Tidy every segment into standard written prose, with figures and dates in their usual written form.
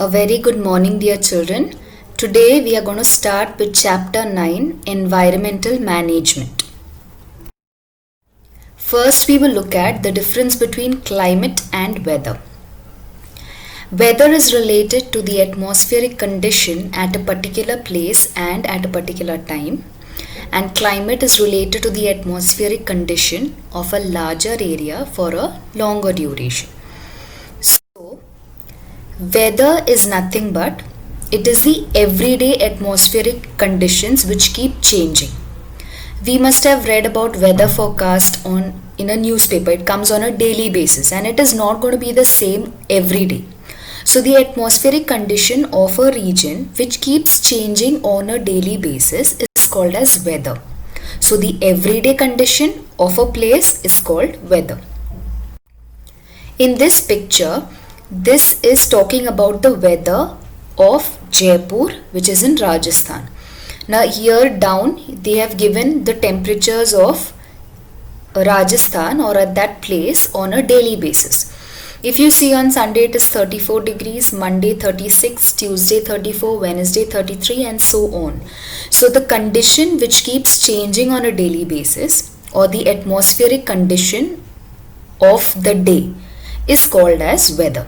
A very good morning, dear children. Today we are going to start with Chapter 9 Environmental Management. First, we will look at the difference between climate and weather. Weather is related to the atmospheric condition at a particular place and at a particular time, and climate is related to the atmospheric condition of a larger area for a longer duration. So, weather is nothing but it is the everyday atmospheric conditions which keep changing. We must have read about weather forecast in a newspaper. It comes on a daily basis and it is not going to be the same every day. So the atmospheric condition of a region which keeps changing on a daily basis is called as weather. So the everyday condition of a place is called weather. In this picture, this is talking about the weather of Jaipur, which is in Rajasthan. Now here down they have given the temperatures of Rajasthan or at that place on a daily basis. If you see on Sunday it is 34 degrees, Monday 36, Tuesday 34, Wednesday 33 and so on. So the condition which keeps changing on a daily basis or the atmospheric condition of the day is called as weather.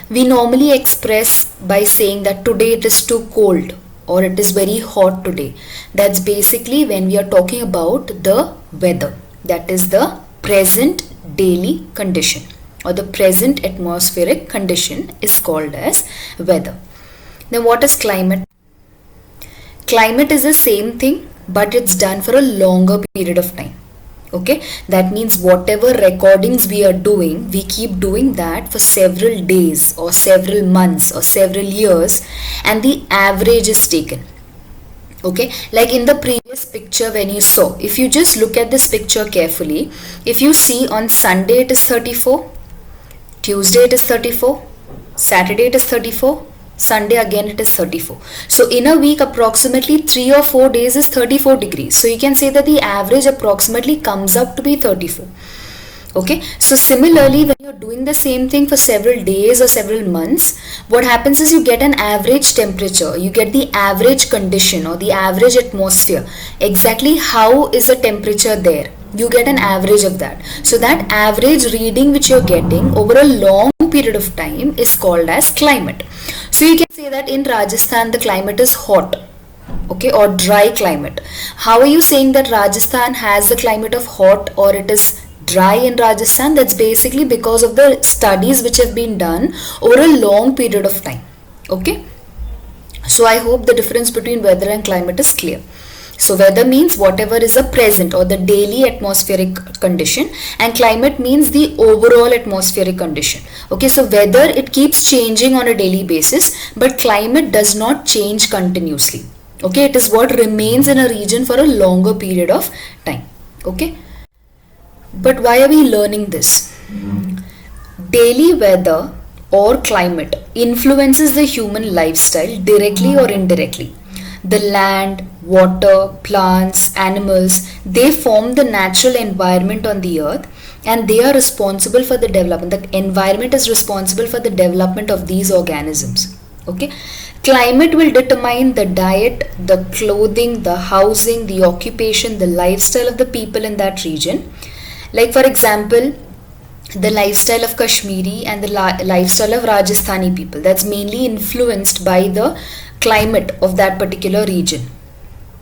We normally express by saying that today it is too cold or it is very hot today. That's basically when we are talking about the weather. That is the present daily condition or the present atmospheric condition is called as weather. Now what is climate? Climate is the same thing but it's done for a longer period of time. Okay, that means whatever recordings we are doing, we keep doing that for several days or several months or several years and the average is taken. Okay, like in the previous picture when you saw, if you just look at this picture carefully, if you see on Sunday it is 34, Tuesday it is 34, Saturday it is 34, Sunday again it is 34. So in a week approximately 3 or 4 days is 34 degrees. So you can say that the average approximately comes up to be 34. Okay, so similarly when you're doing the same thing for several days or several months, what happens is you get an average temperature, you get the average condition or the average atmosphere. Exactly how is the temperature there? You get an average of that. So that average reading which you're getting over a long period of time is called as climate. So you can say that in Rajasthan the climate is hot, okay, or dry climate. How are you saying that Rajasthan has the climate of hot or it is dry in Rajasthan? That's basically because of the studies which have been done over a long period of time. Okay, so I hope the difference between weather and climate is clear. So weather means whatever is a present or the daily atmospheric condition and climate means the overall atmospheric condition. Okay, so weather it keeps changing on a daily basis but climate does not change continuously. Okay, it is what remains in a region for a longer period of time. Okay, but why are we learning this? Daily weather or climate influences the human lifestyle directly or indirectly. The land, water, plants, animals, they form the natural environment on the earth and they are responsible for the development. The environment is responsible for the development of these organisms. Okay, climate will determine the diet, the clothing, the housing, the occupation, the lifestyle of the people in that region. Like for example, the lifestyle of Kashmiri and the lifestyle of Rajasthani people, that's mainly influenced by the climate of that particular region.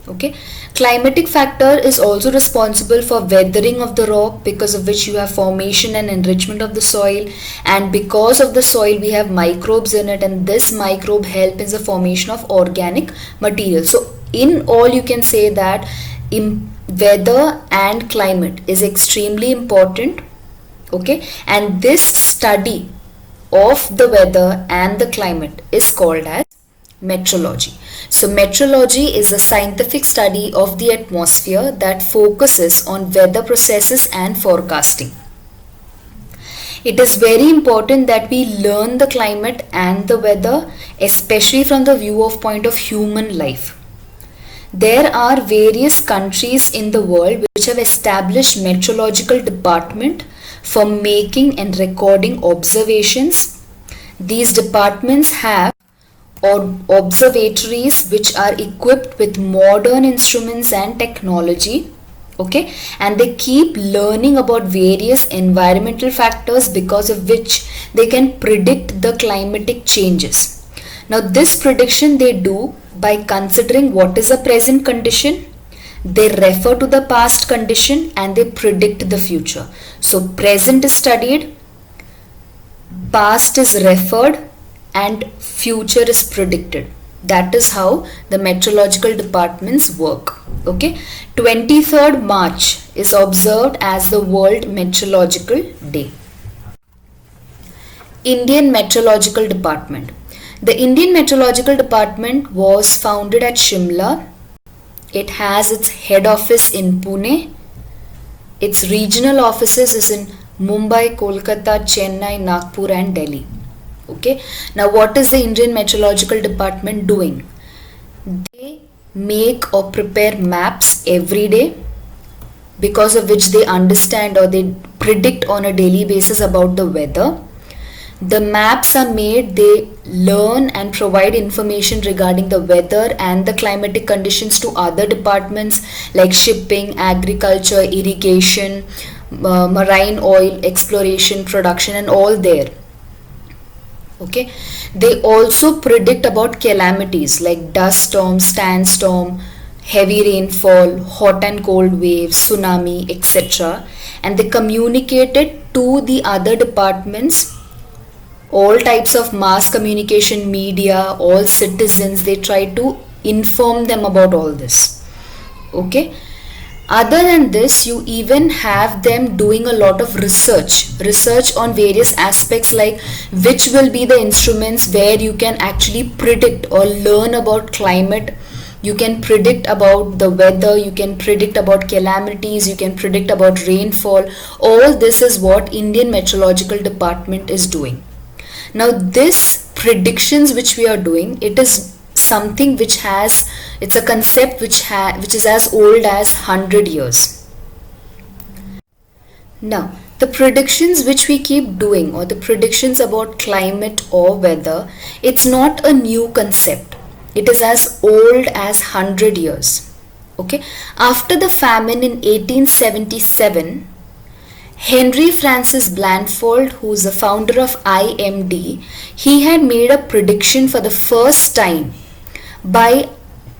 Okay, climatic factor is also responsible for weathering of the rock, because of which you have formation and enrichment of the soil, and because of the soil we have microbes in it and this microbe help in the formation of organic material. So in all you can say that weather and climate is extremely important. Okay, and this study of the weather and the climate is called as meteorology. So meteorology is a scientific study of the atmosphere that focuses on weather processes and forecasting. It is very important that we learn the climate and the weather, especially from the point of human life. There are various countries in the world which have established meteorological department for making and recording observations. These departments have observatories which are equipped with modern instruments and technology. Okay, and they keep learning about various environmental factors because of which they can predict the climatic changes. Now, this prediction they do by considering what is the present condition, they refer to the past condition, and they predict the future. So, present is studied, past is referred, and future is predicted. That is how the meteorological departments work. Okay, 23rd March is observed as the World Meteorological Day. Indian Meteorological Department. The Indian Meteorological Department was founded at Shimla. It has its head office in Pune. Its regional offices is in Mumbai, Kolkata, Chennai, Nagpur and Delhi. Okay. Now what is the Indian Meteorological Department doing? They make or prepare maps every day because of which they understand or they predict on a daily basis about the weather. The maps are made, they learn and provide information regarding the weather and the climatic conditions to other departments like shipping, agriculture, irrigation, marine oil, exploration, production and all there. Okay, they also predict about calamities like dust storm, sandstorm, heavy rainfall, hot and cold waves, tsunami, etc. And they communicate it to the other departments, all types of mass communication media, all citizens. They try to inform them about all this. Okay. Other than this, you even have them doing a lot of research on various aspects like which will be the instruments where you can actually predict or learn about climate. You can predict about the weather, you can predict about calamities, you can predict about rainfall. All this is what Indian Meteorological Department is doing. Now this predictions which we are doing, it is something which has, it's a concept which is as old as 100 years. Now the predictions which we keep doing or the predictions about climate or weather, it's not a new concept. It is as old as 100 years. Okay, after the famine in 1877, Henry Francis Blandford, who is the founder of IMD, he had made a prediction for the first time by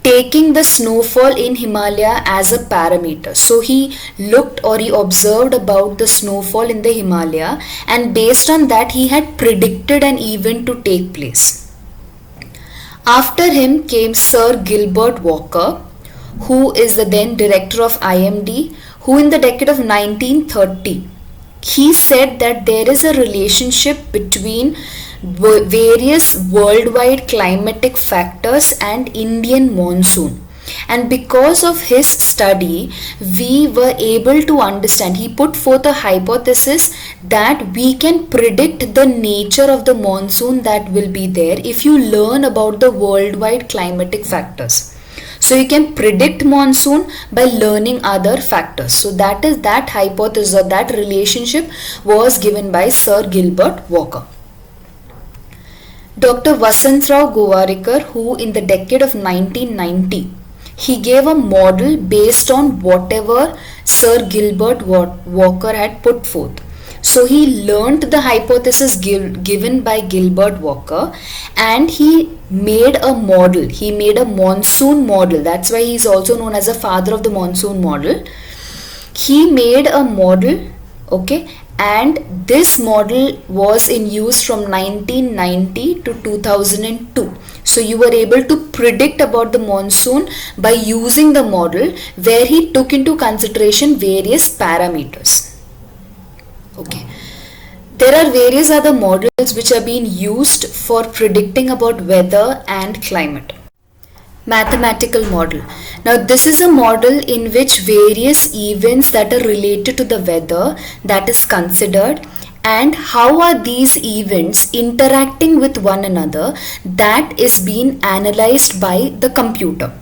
taking the snowfall in Himalaya as a parameter. So he looked or he observed about the snowfall in the Himalaya, and based on that he had predicted an event to take place. After him came Sir Gilbert Walker, who is the then director of IMD, who in the decade of 1930, he said that there is a relationship between various worldwide climatic factors and Indian monsoon. And because of his study, we were able to understand, he put forth a hypothesis that we can predict the nature of the monsoon that will be there if you learn about the worldwide climatic factors. So you can predict monsoon by learning other factors. So that is that hypothesis or that relationship was given by Sir Gilbert Walker. Dr. Vasantrao Gowarikar, who in the decade of 1990, he gave a model based on whatever Sir Gilbert Walker had put forth. So he learned the hypothesis given by Gilbert Walker, and he made a model. He made a monsoon model. That's why he is also known as the father of the monsoon model. He made a model, okay, and this model was in use from 1990 to 2002. So you were able to predict about the monsoon by using the model where he took into consideration various parameters. Okay. There are various other models which are being used for predicting about weather and climate. Mathematical model. Now this is a model in which various events that are related to the weather that is considered, and how are these events interacting with one another, that is being analyzed by the computer.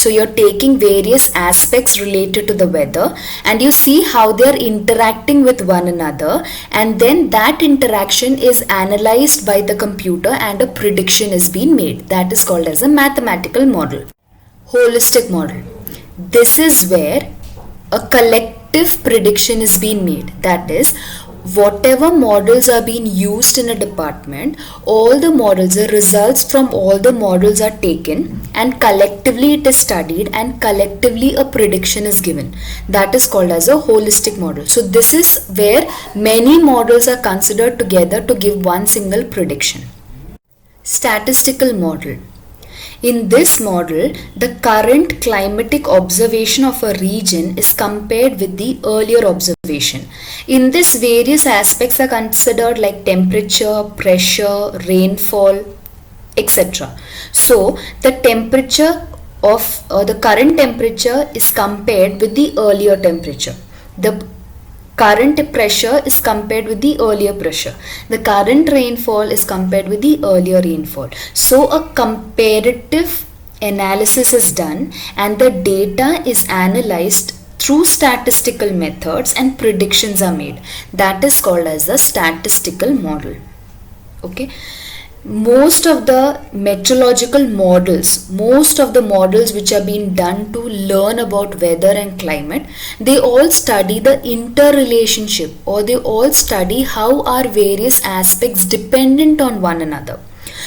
So you're taking various aspects related to the weather and you see how they are interacting with one another, and then that interaction is analyzed by the computer and a prediction is being made. That is called as a mathematical model. Holistic model. This is where a collective prediction is being made. That is, whatever models are being used in a department, all the models, the results from all the models are taken and collectively it is studied and collectively a prediction is given. That is called as a holistic model. So this is where many models are considered together to give one single prediction. Statistical model. In this model, the current climatic observation of a region is compared with the earlier observation. In this, various aspects are considered like temperature, pressure, rainfall, etc. So, the temperature of the current temperature is compared with the earlier temperature. The current pressure is compared with the earlier pressure. The current rainfall is compared with the earlier rainfall. So a comparative analysis is done and the data is analyzed through statistical methods and predictions are made. That is called as the statistical model. Okay. Most of the meteorological models, most of the models which are being done to learn about weather and climate, they all study the interrelationship, or they all study how are various aspects dependent on one another.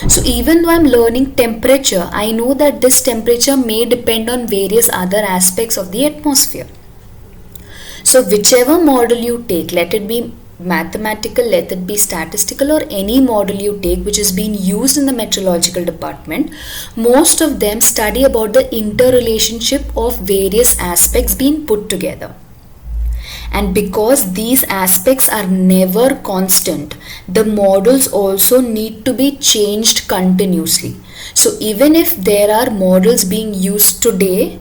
So even though I'm learning temperature, I know that this temperature may depend on various other aspects of the atmosphere. So whichever model you take, let it be mathematical, let it be statistical, or any model you take which is being used in the meteorological department, most of them study about the interrelationship of various aspects being put together. And because these aspects are never constant, the models also need to be changed continuously. So even if there are models being used today,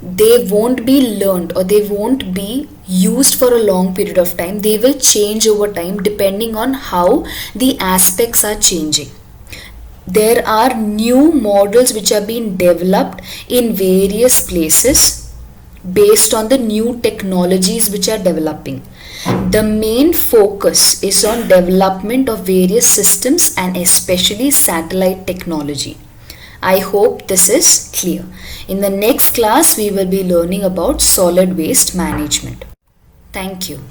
they won't be learned or they won't be used for a long period of time. They will change over time depending on how the aspects are changing. There are new models which are being developed in various places based on the new technologies which are developing. The main focus is on development of various systems and especially satellite technology. I hope this is clear. In the next class, we will be learning about solid waste management. Thank you.